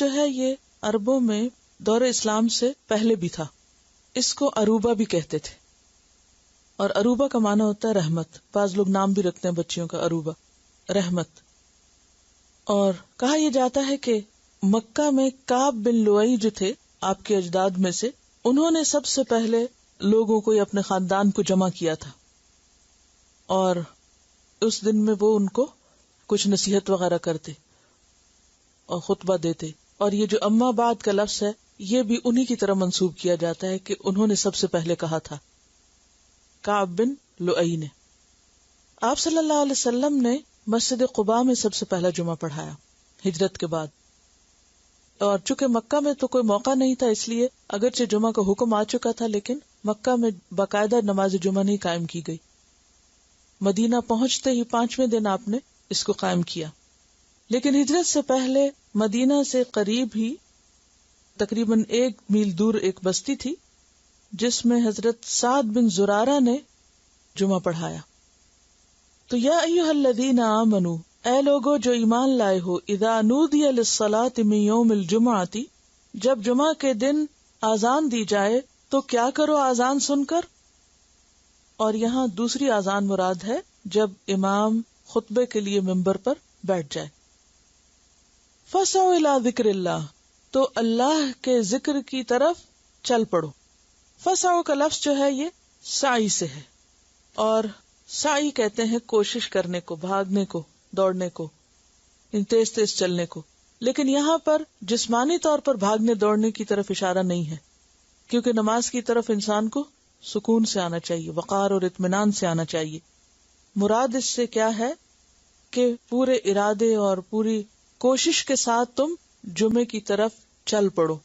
جو ہے یہ عربوں میں دور اسلام سے پہلے بھی تھا. اس کو عروبہ بھی کہتے تھے، اور عروبہ کا معنی ہوتا ہے رحمت. بعض لوگ نام بھی رکھتے ہیں بچیوں کا عروبہ، رحمت. اور کہا یہ جاتا ہے کہ مکہ میں کعب بن لؤی جو تھے آپ کے اجداد میں سے، انہوں نے سب سے پہلے لوگوں کو یا اپنے خاندان کو جمع کیا تھا، اور اس دن میں وہ ان کو کچھ نصیحت وغیرہ کرتے اور خطبہ دیتے. اور یہ جو اما بعد کا لفظ ہے یہ بھی انہی کی طرح منسوب کیا جاتا ہے کہ انہوں نے سب سے پہلے کہا تھا، کعب بن لؤی نے. آپ صلی اللہ علیہ وسلم نے مسجد قباء میں سب سے پہلا جمعہ پڑھایا ہجرت کے بعد. اور چونکہ مکہ میں تو کوئی موقع نہیں تھا، اس لیے اگرچہ جمعہ کا حکم آ چکا تھا لیکن مکہ میں باقاعدہ نماز جمعہ نہیں قائم کی گئی. مدینہ پہنچتے ہی 5ویں دن آپ نے اس کو قائم کیا. لیکن ہجرت سے پہلے مدینہ سے قریب ہی تقریباً 1 میل دور ایک بستی تھی جس میں حضرت سعد بن زرارہ نے جمعہ پڑھایا. تو یا ایھا الذین آمنوا، اے لوگو جو ایمان لائے ہو، اذا نودی للصلاۃ من یوم الجمعۃ، جب جمعہ کے دن آذان دی جائے تو کیا کرو آذان سن کر. اور یہاں دوسری آذان مراد ہے جب امام خطبے کے لیے ممبر پر بیٹھ جائے. فسعوا الی ذکر اللہ، تو اللہ کے ذکر کی طرف چل پڑو. فسعوا کا لفظ جو ہے یہ سعی سے ہے، اور سعی کہتے ہیں کوشش کرنے کو، بھاگنے کو، دوڑنے کو، تیز تیز چلنے کو. لیکن یہاں پر جسمانی طور پر بھاگنے دوڑنے کی طرف اشارہ نہیں ہے، کیونکہ نماز کی طرف انسان کو سکون سے آنا چاہیے، وقار اور اطمینان سے آنا چاہیے. مراد اس سے کیا ہے کہ پورے ارادے اور پوری کوشش کے ساتھ تم جمعے کی طرف چل پڑو،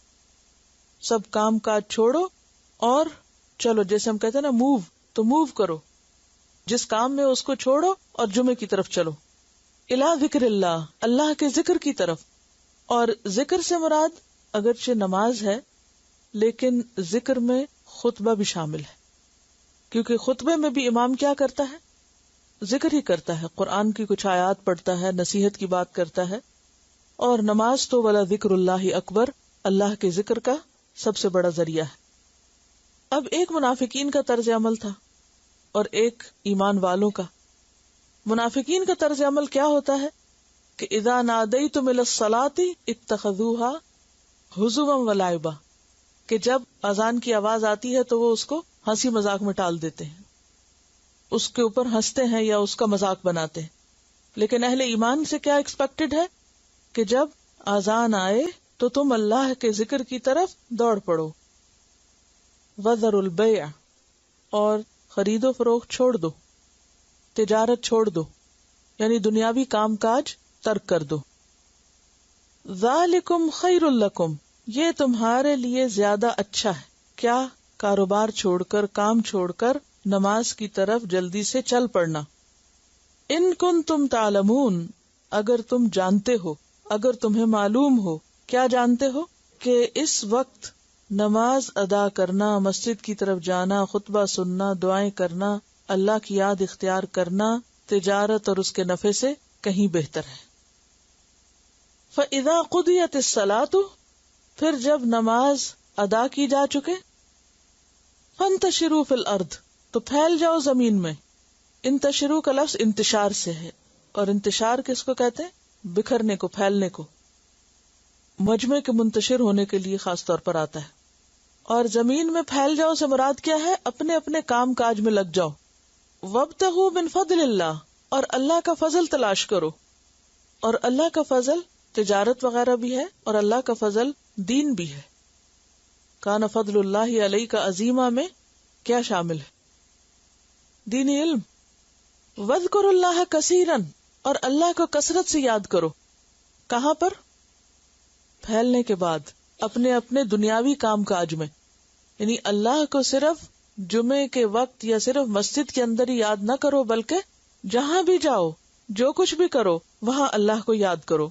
سب کام کاج چھوڑو اور چلو. جیسے ہم کہتے ہیں نا موو، تو موو کرو، جس کام میں اس کو چھوڑو اور جمعے کی طرف چلو. الی ذکر اللہ، اللہ کے ذکر کی طرف. اور ذکر سے مراد اگرچہ نماز ہے لیکن ذکر میں خطبہ بھی شامل ہے، کیونکہ خطبے میں بھی امام کیا کرتا ہے؟ ذکر ہی کرتا ہے، قرآن کی کچھ آیات پڑھتا ہے، نصیحت کی بات کرتا ہے. اور نماز تو ولا ذکر اللہ اکبر، اللہ کے ذکر کا سب سے بڑا ذریعہ ہے. اب ایک منافقین کا طرز عمل تھا اور ایک ایمان والوں کا. منافقین کا طرز عمل کیا ہوتا ہے کہ اذا نادیتم الی الصلاۃ اتخذوها ہزوا ولعبا، کہ جب اذان کی آواز آتی ہے تو وہ اس کو ہنسی مذاق میں ٹال دیتے ہیں، اس کے اوپر ہنستے ہیں یا اس کا مذاق بناتے ہیں. لیکن اہل ایمان سے کیا ایکسپیکٹڈ ہے کہ جب اذان آئے تو تم اللہ کے ذکر کی طرف دوڑ پڑو. وذروا البیع، اور خرید و فروخت چھوڑ دو، تجارت چھوڑ دو، یعنی دنیاوی کام کاج ترک کر دو. ذالکم خیر لکم، یہ تمہارے لیے زیادہ اچھا ہے. کیا؟ کاروبار چھوڑ کر، کام چھوڑ کر نماز کی طرف جلدی سے چل پڑنا. ان کنتم تعلمون، اگر تم جانتے ہو، اگر تمہیں معلوم ہو. کیا جانتے ہو؟ کہ اس وقت نماز ادا کرنا، مسجد کی طرف جانا، خطبہ سننا، دعائیں کرنا، اللہ کی یاد اختیار کرنا تجارت اور اس کے نفع سے کہیں بہتر ہے. فَإِذَا قُضِيَتِ الصَّلَاةُ، پھر جب نماز ادا کی جا چکے، فَانْتَشِرُوا فِي الْأَرْضِ، تو پھیل جاؤ زمین میں. انتشروا کا لفظ انتشار سے ہے، اور انتشار کس کو کہتے ہیں؟ بکھرنے کو، پھیلنے کو. مجمع کے منتشر ہونے کے لیے خاص طور پر آتا ہے. اور زمین میں پھیل جاؤ سے مراد کیا ہے؟ اپنے اپنے کام کاج میں لگ جاؤ. وَابْتَغُوا مِن فَضْلِ اللَّهِ، اور اللہ کا فضل تلاش کرو. اور اللہ کا فضل تجارت وغیرہ بھی ہے، اور اللہ کا فضل دین بھی ہے. کان فضل اللہ علیک عظیما میں کیا شامل ہے؟ دینی علم. وَاذْكُرُوا اللَّهَ كَثِيرًا، اور اللہ کو کثرت سے یاد کرو. کہاں پر؟ پھیلنے کے بعد اپنے اپنے دنیاوی کام کاج میں. یعنی اللہ کو صرف جمعے کے وقت یا صرف مسجد کے اندر ہی یاد نہ کرو، بلکہ جہاں بھی جاؤ، جو کچھ بھی کرو، وہاں اللہ کو یاد کرو.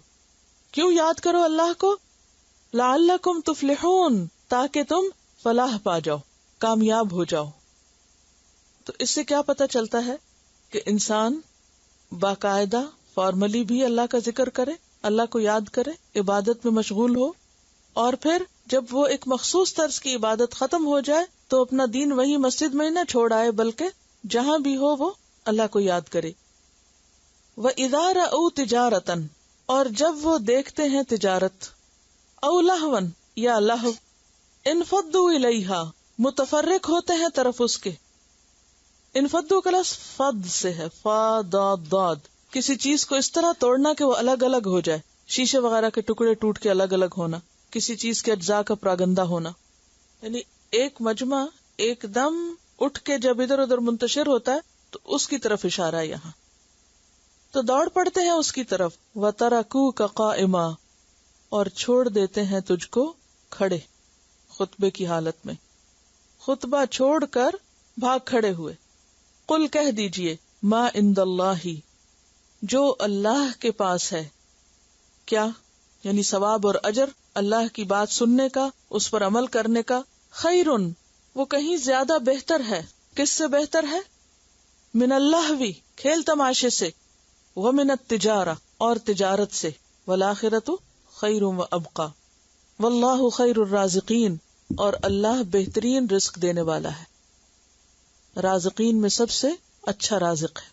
کیوں یاد کرو اللہ کو؟ لعلکم تفلحون، تاکہ تم فلاح پا جاؤ، کامیاب ہو جاؤ. تو اس سے کیا پتہ چلتا ہے کہ انسان باقاعدہ فارملی بھی اللہ کا ذکر کرے، اللہ کو یاد کرے، عبادت میں مشغول ہو، اور پھر جب وہ ایک مخصوص طرز کی عبادت ختم ہو جائے تو اپنا دین وہی مسجد میں نہ چھوڑ آئے، بلکہ جہاں بھی ہو وہ اللہ کو یاد کرے۔ وَإِذَا رَأَوْا تِجَارَةً، اور جب وہ دیکھتے ہیں تجارت، او لہون یا لہو، انفضوا الیہا، متفرق ہوتے ہیں طرف اس کے۔ انفضوا کا لفظ فض سے ہے، فا ضاد ضاد، کسی چیز کو اس طرح توڑنا کہ وہ الگ الگ ہو جائے، شیشے وغیرہ کے ٹکڑے ٹوٹ کے الگ الگ ہونا، کسی چیز کے اجزاء کا پراگندہ ہونا، یعنی ایک مجمع ایک دم اٹھ کے جب ادھر ادھر منتشر ہوتا ہے تو اس کی طرف اشارہ ہے یہاں، تو دوڑ پڑتے ہیں اس کی طرف۔ وَتَرَكُوكَ قَائِمًا، اور چھوڑ دیتے ہیں تجھ کو کھڑے، خطبے کی حالت میں، خطبہ چھوڑ کر بھاگ کھڑے ہوئے۔ قل کہہ دیجئے، ما عند اللہ، جو اللہ کے پاس ہے، کیا یعنی ثواب اور اجر، اللہ کی بات سننے کا، اس پر عمل کرنے کا، خیرن، وہ کہیں زیادہ بہتر ہے۔ کس سے بہتر ہے؟ من اللہوی، کھیل تماشے سے، ومن التجارہ، اور تجارت سے، والآخرۃ خیر وابقی، واللہ خیر الرازقین، اور اللہ بہترین رزق دینے والا ہے، رازقین میں سب سے اچھا رازق ہے۔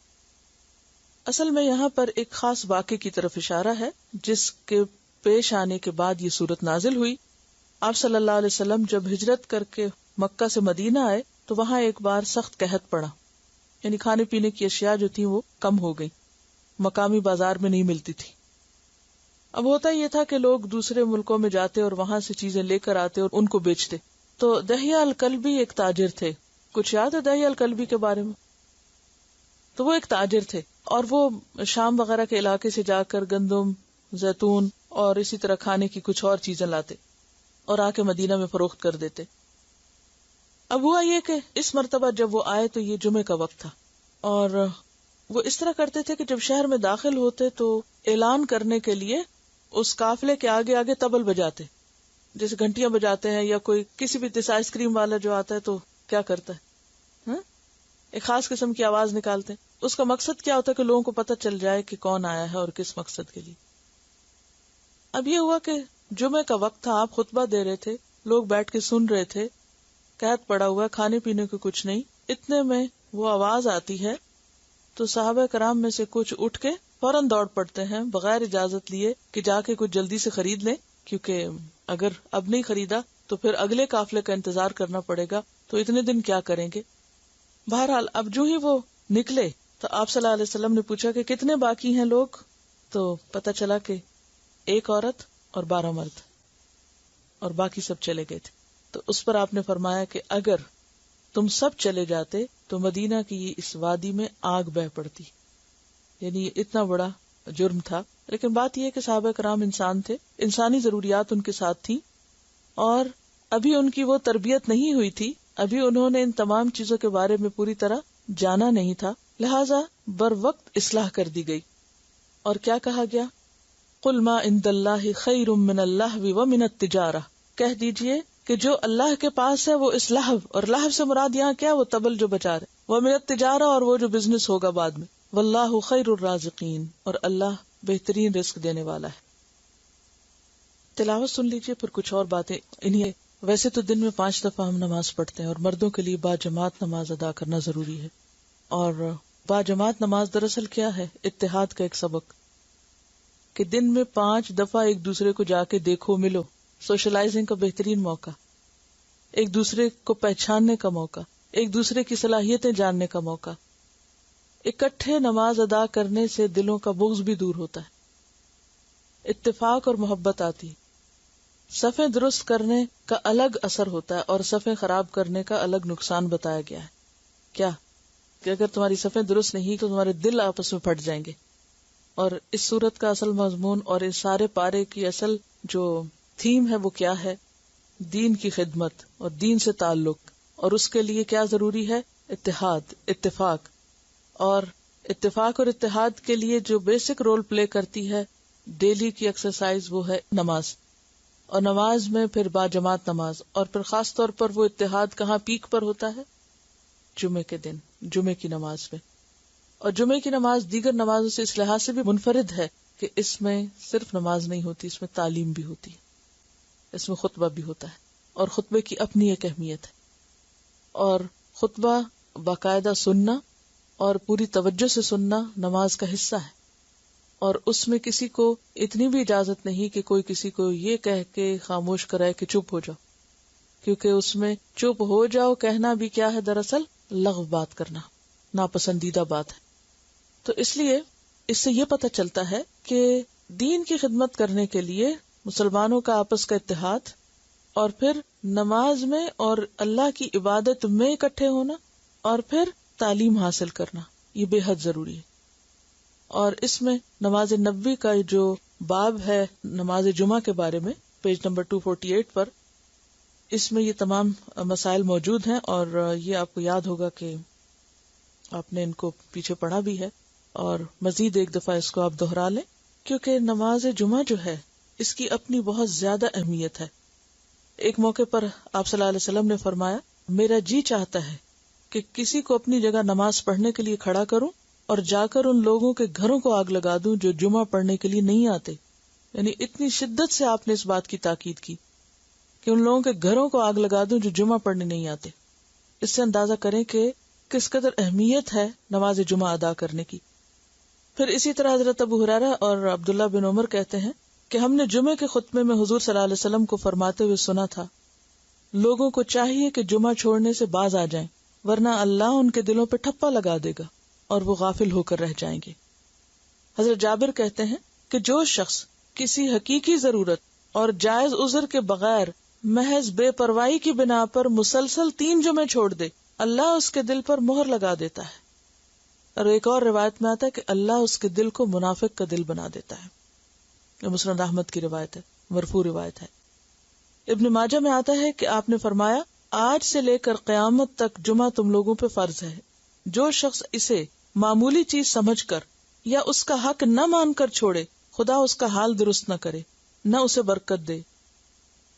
اصل میں یہاں پر ایک خاص واقعے کی طرف اشارہ ہے جس کے پیش آنے کے بعد یہ صورت نازل ہوئی۔ آپ صلی اللہ علیہ وسلم جب ہجرت کر کے مکہ سے مدینہ آئے تو وہاں ایک بار سخت قحط پڑا، یعنی کھانے پینے کی اشیاء جو تھیں وہ کم ہو گئی، مقامی بازار میں نہیں ملتی تھی۔ اب ہوتا یہ تھا کہ لوگ دوسرے ملکوں میں جاتے اور وہاں سے چیزیں لے کر آتے اور ان کو بیچتے۔ تو دحیہ الکلبی ایک تاجر تھے، کچھ یاد ہے دحیہ الکلبی کے بارے میں؟ تو وہ ایک تاجر تھے اور وہ شام وغیرہ کے علاقے سے جا کر گندم، زیتون اور اسی طرح کھانے کی کچھ اور چیزیں لاتے اور آ کے مدینہ میں فروخت کر دیتے۔ اب ہوا یہ کہ اس مرتبہ جب وہ آئے تو یہ جمعے کا وقت تھا، اور وہ اس طرح کرتے تھے کہ جب شہر میں داخل ہوتے تو اعلان کرنے کے لیے اس قافلے کے آگے آگے طبل بجاتے، جیسے گھنٹیاں بجاتے ہیں، یا کوئی کسی بھی جیسے آئس کریم والا جو آتا ہے تو کیا کرتا ہے، ایک خاص قسم کی آواز نکالتے ہیں۔ اس کا مقصد کیا ہوتا ہے کہ لوگوں کو پتہ چل جائے کہ کون آیا ہے اور کس مقصد کے لیے۔ اب یہ ہوا کہ جمعے کا وقت تھا، آپ خطبہ دے رہے تھے، لوگ بیٹھ کے سن رہے تھے، قحط پڑا ہوا، کھانے پینے کو کچھ نہیں، اتنے میں وہ آواز آتی ہے تو صحابہ کرام میں سے کچھ اٹھ کے فوراً دوڑ پڑتے ہیں بغیر اجازت لیے کہ جا کے کچھ جلدی سے خرید لیں، کیونکہ اگر اب نہیں خریدا تو پھر اگلے قافلے کا انتظار کرنا پڑے گا، تو اتنے دن کیا کریں گے۔ بہرحال اب جو ہی وہ نکلے تو آپ صلی اللہ علیہ وسلم نے پوچھا کہ کتنے باقی ہیں لوگ، تو پتہ چلا کہ ایک عورت اور 12 مرد، اور باقی سب چلے گئے تھے۔ تو اس پر آپ نے فرمایا کہ اگر تم سب چلے جاتے تو مدینہ کی اس وادی میں آگ بہہ پڑتی، یعنی اتنا بڑا جرم تھا۔ لیکن بات یہ کہ صحابہ کرام انسان تھے، انسانی ضروریات ان کے ساتھ تھی، اور ابھی ان کی وہ تربیت نہیں ہوئی تھی، ابھی انہوں نے ان تمام چیزوں کے بارے میں پوری طرح جانا نہیں تھا، لہذا بر وقت اصلاح کر دی گئی۔ اور کیا کہا گیا؟ قل ما عند اللہ خیر من اللہو ومن التجارہ، کہہ دیجئے کہ جو اللہ کے پاس ہے وہ اس لہو، اور لہو سے مراد یہاں کیا؟ وہ طبل جو بجا رہے، ومن التجارہ، اور وہ جو بزنس ہوگا بعد میں، واللہ خیر الرازقین، اور اللہ بہترین رزق دینے والا ہے۔ تلاوت سن لیجئے، پھر کچھ اور باتیں انہیں۔ ویسے تو دن میں 5 دفعہ ہم نماز پڑھتے ہیں، اور مردوں کے لیے باجماعت نماز ادا کرنا ضروری ہے، اور باجماعت نماز دراصل کیا ہے؟ اتحاد کا ایک سبق، کہ دن میں 5 دفعہ ایک دوسرے کو جا کے دیکھو، ملو، سوشلائزنگ کا بہترین موقع، ایک دوسرے کو پہچاننے کا موقع، ایک دوسرے کی صلاحیتیں جاننے کا موقع۔ اکٹھے نماز ادا کرنے سے دلوں کا بغض بھی دور ہوتا ہے، اتفاق اور محبت آتی ہے۔ صفیں درست کرنے کا الگ اثر ہوتا ہے، اور صفیں خراب کرنے کا الگ نقصان بتایا گیا ہے۔ کیا؟ کہ اگر تمہاری صفیں درست نہیں تو تمہارے دل آپس میں پھٹ جائیں گے۔ اور اس صورت کا اصل مضمون اور اس سارے پارے کی اصل جو تھیم ہے وہ کیا ہے؟ دین کی خدمت اور دین سے تعلق، اور اس کے لیے کیا ضروری ہے؟ اتحاد، اتفاق۔ اور اتفاق اور اتحاد کے لیے جو بیسک رول پلے کرتی ہے ڈیلی کی ایکسرسائز، وہ ہے نماز، اور نماز میں پھر باجماعت نماز، اور پھر خاص طور پر وہ اتحاد کہاں پیک پر ہوتا ہے؟ جمعے کے دن، جمعے کی نماز میں۔ اور جمعے کی نماز دیگر نمازوں سے اس لحاظ سے بھی منفرد ہے کہ اس میں صرف نماز نہیں ہوتی، اس میں تعلیم بھی ہوتی ہے، اس میں خطبہ بھی ہوتا ہے، اور خطبے کی اپنی ایک اہمیت ہے، اور خطبہ باقاعدہ سننا اور پوری توجہ سے سننا نماز کا حصہ ہے، اور اس میں کسی کو اتنی بھی اجازت نہیں کہ کوئی کسی کو یہ کہہ کے خاموش کرائے کہ چپ ہو جاؤ، کیونکہ اس میں چپ ہو جاؤ کہنا بھی کیا ہے، دراصل لغو بات کرنا، ناپسندیدہ بات ہے۔ تو اس لیے اس سے یہ پتہ چلتا ہے کہ دین کی خدمت کرنے کے لیے مسلمانوں کا آپس کا اتحاد، اور پھر نماز میں اور اللہ کی عبادت میں اکٹھے ہونا، اور پھر تعلیم حاصل کرنا، یہ بے حد ضروری ہے۔ اور اس میں نماز نبوی کا جو باب ہے نماز جمعہ کے بارے میں، پیج نمبر 248 پر، اس میں یہ تمام مسائل موجود ہیں، اور یہ آپ کو یاد ہوگا کہ آپ نے ان کو پیچھے پڑھا بھی ہے، اور مزید ایک دفعہ اس کو آپ دہرا لیں، کیونکہ نماز جمعہ جو ہے اس کی اپنی بہت زیادہ اہمیت ہے۔ ایک موقع پر آپ صلی اللہ علیہ وسلم نے فرمایا، میرا جی چاہتا ہے کہ کسی کو اپنی جگہ نماز پڑھنے کے لیے کھڑا کروں اور جا کر ان لوگوں کے گھروں کو آگ لگا دوں جو جمعہ پڑھنے کے لیے نہیں آتے۔ یعنی اتنی شدت سے آپ نے اس بات کی تاکید کی کہ ان لوگوں کے گھروں کو آگ لگا دوں جو جمعہ پڑھنے نہیں آتے۔ اس سے اندازہ کریں کہ کس قدر اہمیت ہے نماز جمعہ ادا کرنے کی۔ پھر اسی طرح حضرت ابو ہریرہ اور عبداللہ بن عمر کہتے ہیں کہ ہم نے جمعے کے خطبے میں حضور صلی اللہ علیہ وسلم کو فرماتے ہوئے سنا تھا، لوگوں کو چاہیے کہ جمعہ چھوڑنے سے باز آ جائیں، ورنہ اللہ ان کے دلوں پہ ٹھپا لگا دے گا اور وہ غافل ہو کر رہ جائیں گے۔ حضرت جابر کہتے ہیں کہ جو شخص کسی حقیقی ضرورت اور جائز عذر کے بغیر محض بے پرواہی کی بنا پر مسلسل 3 جمعے چھوڑ دے، اللہ اس کے دل پر مہر لگا دیتا ہے، اور ایک اور روایت میں آتا ہے کہ اللہ اس کے دل کو منافق کا دل بنا دیتا ہے۔ یہ مسند احمد کی روایت ہے، مرفوع روایت ہے۔ ابن ماجہ میں آتا ہے کہ آپ نے فرمایا، آج سے لے کر قیامت تک جمعہ تم لوگوں پہ فرض ہے، جو شخص اسے معمولی چیز سمجھ کر یا اس کا حق نہ مان کر چھوڑے، خدا اس کا حال درست نہ کرے، نہ اسے برکت دے۔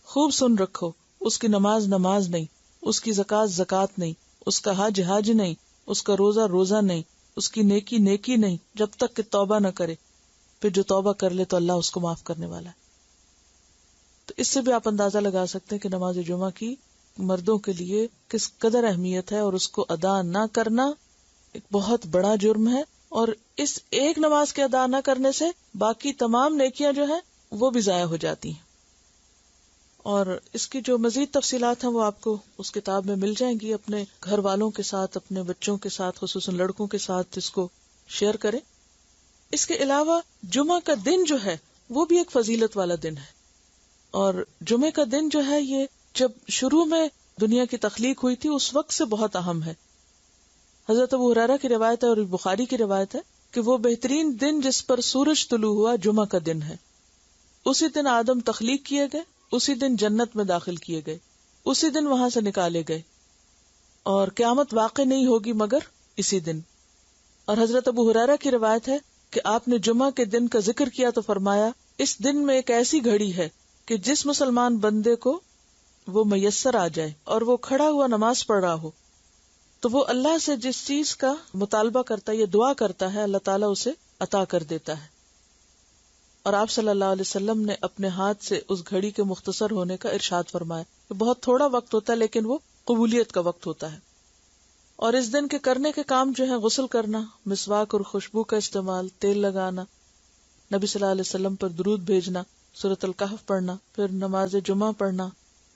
خوب سن رکھو، اس کی نماز نماز نہیں، اس کی زکوٰۃ زکوٰۃ نہیں، اس کا حج حج نہیں، اس کا روزہ روزہ نہیں، اس کی نیکی نیکی نہیں، جب تک کہ توبہ نہ کرے، پھر جو توبہ کر لے تو اللہ اس کو معاف کرنے والا ہے۔ تو اس سے بھی آپ اندازہ لگا سکتے ہیں کہ نماز جمعہ کی مردوں کے لیے کس قدر اہمیت ہے، اور اس کو ادا نہ کرنا ایک بہت بڑا جرم ہے، اور اس ایک نماز کے ادا نہ کرنے سے باقی تمام نیکیاں جو ہیں وہ بھی ضائع ہو جاتی ہیں۔ اور اس کی جو مزید تفصیلات ہیں وہ آپ کو اس کتاب میں مل جائیں گی۔ اپنے گھر والوں کے ساتھ، اپنے بچوں کے ساتھ، خصوصاً لڑکوں کے ساتھ اس کو شیئر کریں۔ اس کے علاوہ جمعہ کا دن جو ہے وہ بھی ایک فضیلت والا دن ہے، اور جمعے کا دن جو ہے یہ جب شروع میں دنیا کی تخلیق ہوئی تھی اس وقت سے بہت اہم ہے۔ حضرت ابو ہریرہ کی روایت ہے اور بخاری کی روایت ہے کہ وہ بہترین دن جس پر سورج طلوع ہوا جمعہ کا دن ہے۔ اسی دن آدم تخلیق کیے گئے، اسی دن جنت میں داخل کیے گئے، اسی دن وہاں سے نکالے گئے، اور قیامت واقع نہیں ہوگی مگر اسی دن۔ اور حضرت ابو ہریرہ کی روایت ہے کہ آپ نے جمعہ کے دن کا ذکر کیا تو فرمایا، اس دن میں ایک ایسی گھڑی ہے کہ جس مسلمان بندے کو وہ میسر آ جائے اور وہ کھڑا ہوا نماز پڑھ رہا ہو تو وہ اللہ سے جس چیز کا مطالبہ کرتا ہے یا دعا کرتا ہے اللہ تعالیٰ اسے عطا کر دیتا ہے۔ اور آپ صلی اللہ علیہ وسلم نے اپنے ہاتھ سے اس گھڑی کے مختصر ہونے کا ارشاد فرمایا کہ بہت تھوڑا وقت ہوتا ہے لیکن وہ قبولیت کا وقت ہوتا ہے۔ اور اس دن کے کرنے کے کام جو ہیں غسل کرنا، مسواک اور خوشبو کا استعمال، تیل لگانا، نبی صلی اللہ علیہ وسلم پر درود بھیجنا، سورۃ الکہف پڑھنا، پھر نماز جمعہ پڑھنا،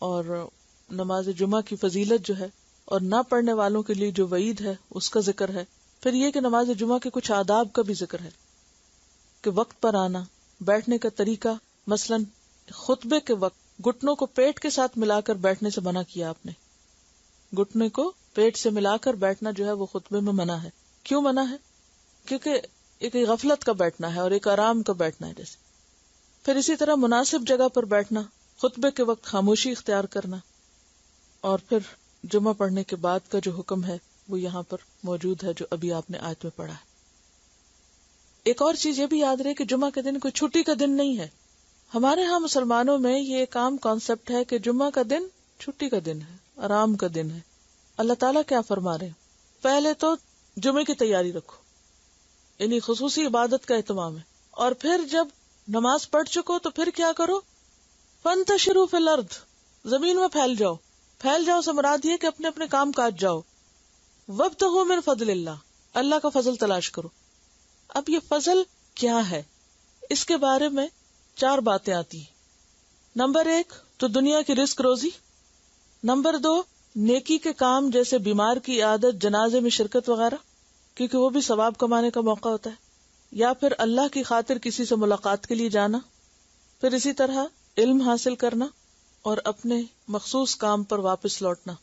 اور نماز جمعہ کی فضیلت جو ہے اور نہ پڑھنے والوں کے لیے جو وعید ہے اس کا ذکر ہے۔ پھر یہ کہ نماز جمعہ کے کچھ آداب کا بھی ذکر ہے کہ وقت پر آنا، بیٹھنے کا طریقہ، مثلا خطبے کے وقت گھٹنوں کو پیٹ کے ساتھ ملا کر بیٹھنے سے منع کیا آپ نے۔ گھٹنے کو پیٹ سے ملا کر بیٹھنا جو ہے وہ خطبے میں منع ہے۔ کیوں منع ہے؟ کیونکہ ایک غفلت کا بیٹھنا ہے اور ایک آرام کا بیٹھنا ہے جیسے۔ پھر اسی طرح مناسب جگہ پر بیٹھنا، خطبے کے وقت خاموشی اختیار کرنا، اور پھر جمعہ پڑھنے کے بعد کا جو حکم ہے وہ یہاں پر موجود ہے جو ابھی آپ نے آیت میں پڑھا ہے۔ ایک اور چیز یہ بھی یاد رہے کہ جمعہ کے دن کوئی چھٹی کا دن نہیں ہے۔ ہمارے ہاں مسلمانوں میں یہ ایک عام کانسیپٹ ہے کہ جمعہ کا دن چھٹی کا دن ہے، آرام کا دن ہے۔ اللہ تعالیٰ کیا فرما رہے ہیں؟ پہلے تو جمعے کی تیاری رکھو، یعنی خصوصی عبادت کا اہتمام ہے، اور پھر جب نماز پڑھ چکو تو پھر کیا کرو؟ فانتشروا فی الارض، زمین میں پھیل جاؤ. پھیل جاؤ سے مراد یہ کہ اپنے اپنے کام کاج جاؤ. وابتغوا من فضل اللہ، اللہ کا فضل تلاش کرو. اب یہ فضل کیا ہے؟ اس کے بارے میں 4 باتیں آتی ہیں. نمبر 1 تو دنیا کی رزق روزی. نمبر 2 نیکی کے کام جیسے بیمار کی عیادت، جنازے میں شرکت وغیرہ، کیونکہ وہ بھی ثواب کمانے کا موقع ہوتا ہے. یا پھر اللہ کی خاطر کسی سے ملاقات کے لیے جانا. پھر اسی طرح علم حاصل کرنا اور اپنے مخصوص کام پر واپس لوٹنا.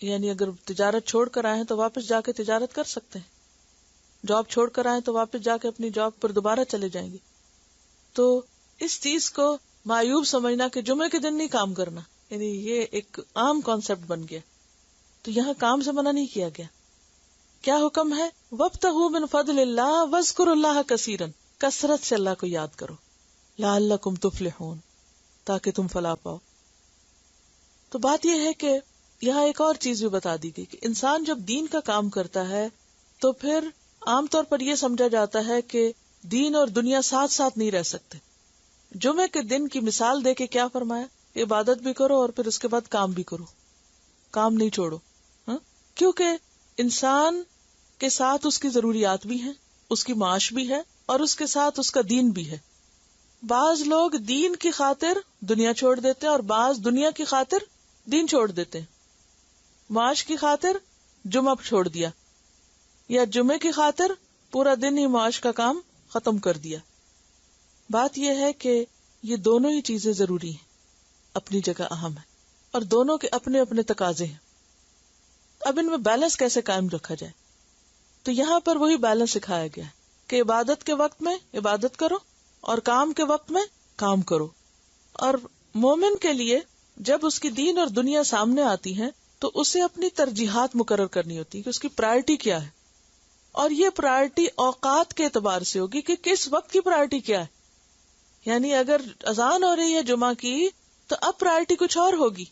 یعنی اگر تجارت چھوڑ کر آئے ہیں تو واپس جا کے تجارت کر سکتے ہیں. جاب چھوڑ کر آئے تو واپس جا کے اپنی جاب پر دوبارہ چلے جائیں گے. تو اس چیز کو معیوب سمجھنا کہ جمعے کے دن نہیں کام کرنا، یعنی یہ ایک عام کانسیپٹ بن گیا. تو یہاں کام سے منع نہیں کیا گیا. کیا حکم ہے؟ وابتغوا من فضل اللہ واذکروا اللہ کثیرا، کثرت سے اللہ کو یاد کرو. لعلکم تفلحون، تاکہ تم فلاح پاؤ. تو بات یہ ہے کہ یہاں ایک اور چیز بھی بتا دی گئی کہ انسان جب دین کا کام کرتا ہے تو پھر عام طور پر یہ سمجھا جاتا ہے کہ دین اور دنیا ساتھ ساتھ نہیں رہ سکتے. جمعے کے دن کی مثال دے کے کیا فرمایا؟ عبادت بھی کرو اور پھر اس کے بعد کام بھی کرو، کام نہیں چھوڑو. کیونکہ انسان کے ساتھ اس کی ضروریات بھی ہیں، اس کی معاش بھی ہے، اور اس کے ساتھ اس کا دین بھی ہے. بعض لوگ دین کی خاطر دنیا چھوڑ دیتے ہیں اور بعض دنیا کی خاطر دین چھوڑ دیتے ہیں. معاش کی خاطر جمعہ چھوڑ دیا، یا جمعے کی خاطر پورا دن ہی معاش کا کام ختم کر دیا. بات یہ ہے کہ یہ دونوں ہی چیزیں ضروری ہیں، اپنی جگہ اہم ہے، اور دونوں کے اپنے اپنے تقاضے ہیں. اب ان میں بیلنس کیسے قائم رکھا جائے؟ تو یہاں پر وہی بیلنس سکھایا گیا ہے کہ عبادت کے وقت میں عبادت کرو اور کام کے وقت میں کام کرو. اور مومن کے لیے جب اس کی دین اور دنیا سامنے آتی ہے تو اسے اپنی ترجیحات مقرر کرنی ہوتی ہے کہ اس کی پرائرٹی کیا ہے. اور یہ پرائرٹی اوقات کے اعتبار سے ہوگی کہ کس وقت کی پرائرٹی کیا ہے. یعنی اگر اذان ہو رہی ہے جمعہ کی تو اب پرائرٹی کچھ اور ہوگی،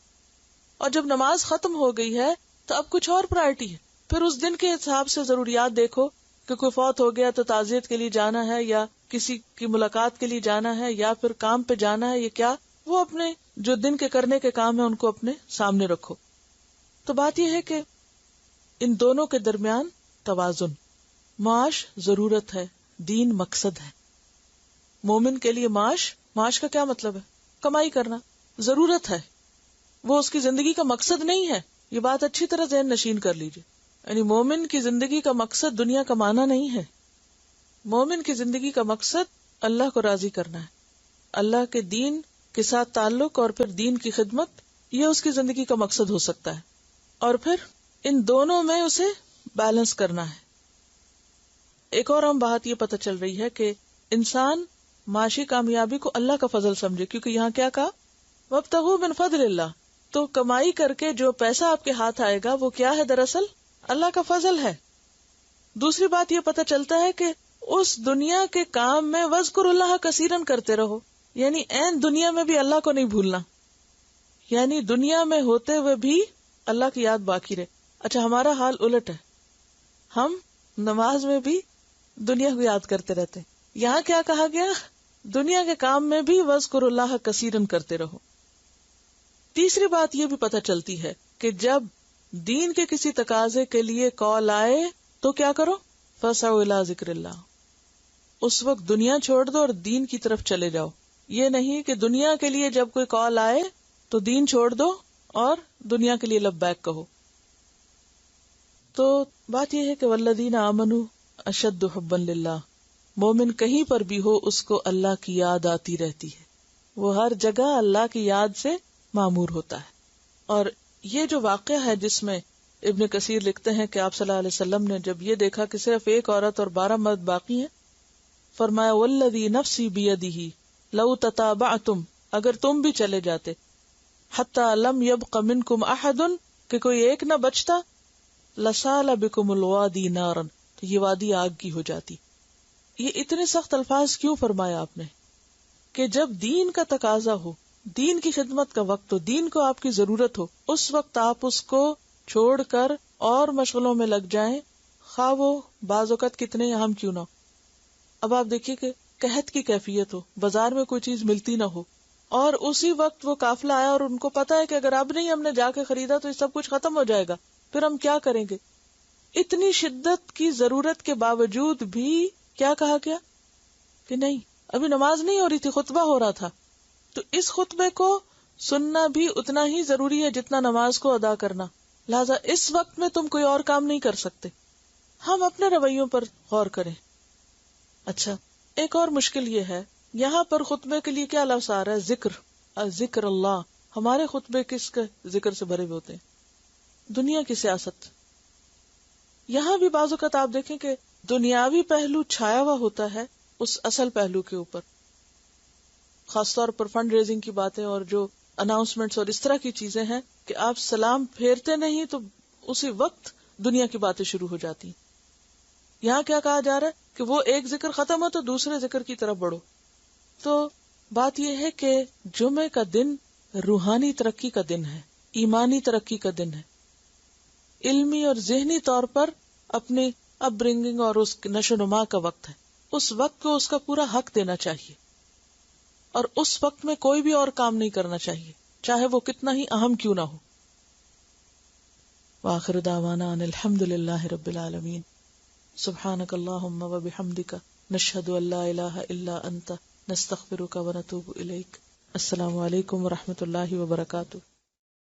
اور جب نماز ختم ہو گئی ہے تو اب کچھ اور پرائرٹی ہے. پھر اس دن کے حساب سے ضروریات دیکھو کہ کوئی فوت ہو گیا تو تعزیت کے لیے جانا ہے، یا کسی کی ملاقات کے لیے جانا ہے، یا پھر کام پہ جانا ہے. یہ کیا وہ اپنے جو دن کے کرنے کے کام ہیں ان کو اپنے سامنے رکھو. تو بات یہ ہے کہ ان دونوں کے درمیان توازن. معاش ضرورت ہے، دین مقصد ہے. مومن کے لیے معاش کا کیا مطلب ہے؟ کمائی کرنا ضرورت ہے، وہ اس کی زندگی کا مقصد نہیں ہے. یہ بات اچھی طرح ذہن نشین کر لیجیے. یعنی مومن کی زندگی کا مقصد دنیا کمانا نہیں ہے. مومن کی زندگی کا مقصد اللہ کو راضی کرنا ہے، اللہ کے دین کے ساتھ تعلق اور پھر دین کی خدمت. یہ اس کی زندگی کا مقصد ہو سکتا ہے. اور پھر ان دونوں میں اسے بیلنس کرنا ہے. ایک اور اہم بات یہ پتہ چل رہی ہے کہ انسان معاشی کامیابی کو اللہ کا فضل سمجھے، کیونکہ یہاں کیا کہا؟ وابتغوا من فضل اللہ. تو کمائی کر کے جو پیسہ آپ کے ہاتھ آئے گا وہ کیا ہے؟ دراصل اللہ کا فضل ہے. دوسری بات یہ پتہ چلتا ہے کہ اس دنیا کے کام میں وذکر اللہ کثیرن کرتے رہو، یعنی عین دنیا میں بھی اللہ کو نہیں بھولنا. یعنی دنیا میں ہوتے ہوئے بھی اللہ کی یاد باقی رہے. اچھا، ہمارا حال الٹ ہے، ہم نماز میں بھی دنیا کو یاد کرتے رہتے ہیں. یہاں کیا کہا گیا؟ دنیا کے کام میں بھی وذکر اللہ کثیرن کرتے رہو. تیسری بات یہ بھی پتہ چلتی ہے کہ جب دین کے کسی تقاضے کے لیے کال آئے تو کیا کرو؟ فسعوا الی ذکر اللہ. اس وقت دنیا چھوڑ دو اور دین کی طرف چلے جاؤ. یہ نہیں کہ دنیا کے لیے جب کوئی کال آئے تو دین چھوڑ دو اور دنیا کے لیے لبیک کہو. تو بات یہ ہے کہ والذین آمنوا اشد حبا للہ. مومن کہیں پر بھی ہو اس کو اللہ کی یاد آتی رہتی ہے، وہ ہر جگہ اللہ کی یاد سے معمور ہوتا ہے. اور یہ جو واقعہ ہے جس میں ابن کثیر لکھتے ہیں کہ آپ صلی اللہ علیہ وسلم نے جب یہ دیکھا کہ صرف ایک عورت اور 12 مرد باقی ہیں، فرمایا والذی نفسی بیدہ لو تتابعتم، اگر تم بھی چلے جاتے، حتی لم یبق منکم احد، کہ کوئی ایک نہ بچتا، لسال بکم الوادی نارا، تو یہ وادی آگ کی ہو جاتی. یہ اتنے سخت الفاظ کیوں فرمایا آپ نے؟ کہ جب دین کا تقاضا ہو، دین کی خدمت کا وقت ہو، دین کو آپ کی ضرورت ہو، اس وقت آپ اس کو چھوڑ کر اور مشغلوں میں لگ جائیں، خواہ وہ بعض اوقات کتنے اہم کیوں نہ ہو. اب آپ دیکھیے کہ قحط کی کیفیت ہو، بازار میں کوئی چیز ملتی نہ ہو، اور اسی وقت وہ قافلہ آیا اور ان کو پتا ہے کہ اگر اب نہیں ہم نے جا کے خریدا تو یہ سب کچھ ختم ہو جائے گا، پھر ہم کیا کریں گے؟ اتنی شدت کی ضرورت کے باوجود بھی کیا کہا گیا کہ نہیں، ابھی نماز نہیں ہو رہی تھی، خطبہ ہو رہا تھا. تو اس خطبے کو سننا بھی اتنا ہی ضروری ہے جتنا نماز کو ادا کرنا. لہذا اس وقت میں تم کوئی اور کام نہیں کر سکتے. ہم اپنے رویوں پر غور کریں. اچھا، ایک اور مشکل یہ ہے، یہاں پر خطبے کے لیے کیا لفظ آ رہا ہے؟ ذکر، ذکر اللہ. ہمارے خطبے کس کے ذکر سے بھرے ہوئے ہوتے ہیں؟ دنیا کی سیاست. یہاں بھی بعض اوقات آپ دیکھیں کہ دنیاوی پہلو چھایا ہوا ہوتا ہے اس اصل پہلو کے اوپر، خاص طور پر فنڈ ریزنگ کی باتیں اور جو اناؤنسمنٹس اور اس طرح کی چیزیں ہیں کہ آپ سلام پھیرتے نہیں تو اسی وقت دنیا کی باتیں شروع ہو جاتی ہیں. یہاں کیا کہا جا رہا ہے کہ وہ ایک ذکر ختم ہو تو دوسرے ذکر کی طرف بڑھو. تو بات یہ ہے کہ جمعے کا دن روحانی ترقی کا دن ہے، ایمانی ترقی کا دن ہے، علمی اور ذہنی طور پر اپنی اپ برنگنگ اور اس نشو نما کا وقت ہے. اس وقت کو اس کا پورا حق دینا چاہیے، اور اس وقت میں کوئی بھی اور کام نہیں کرنا چاہیے، چاہے وہ کتنا ہی اہم کیوں نہ ہو. وآخر دعوانا ان الحمد للہ رب العالمین. سبحانک اللہم و بحمدک، نشہد ان لا الہ الا انت، نستغفرک و نتوب الیک. السلام علیکم و رحمۃ اللہ وبرکاتہ.